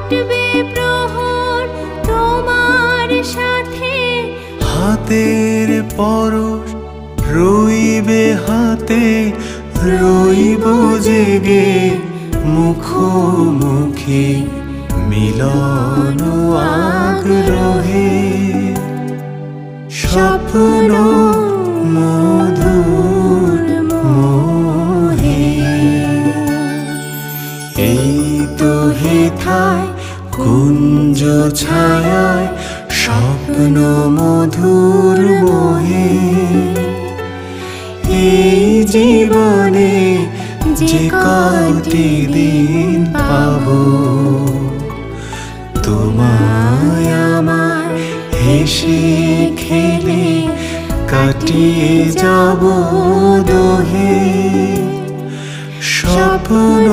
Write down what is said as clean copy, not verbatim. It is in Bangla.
কাটবে প্রহর তোমার সাথে। হাতের পরশ রইবে হাতে, রইব জেগে মুখোমুখি মিলন আগ্রহে। স্বপ্ন মধুর মোহে এই তো হেথায় কুঞ্জ ছায়ায় স্বপ্ন মধুর মোহে। এই জীবনে যে কয়টি দিন পাবো তোমায় আমার হেসে খেলে কাটিয়ে যাব দোহে। স্বপ্ন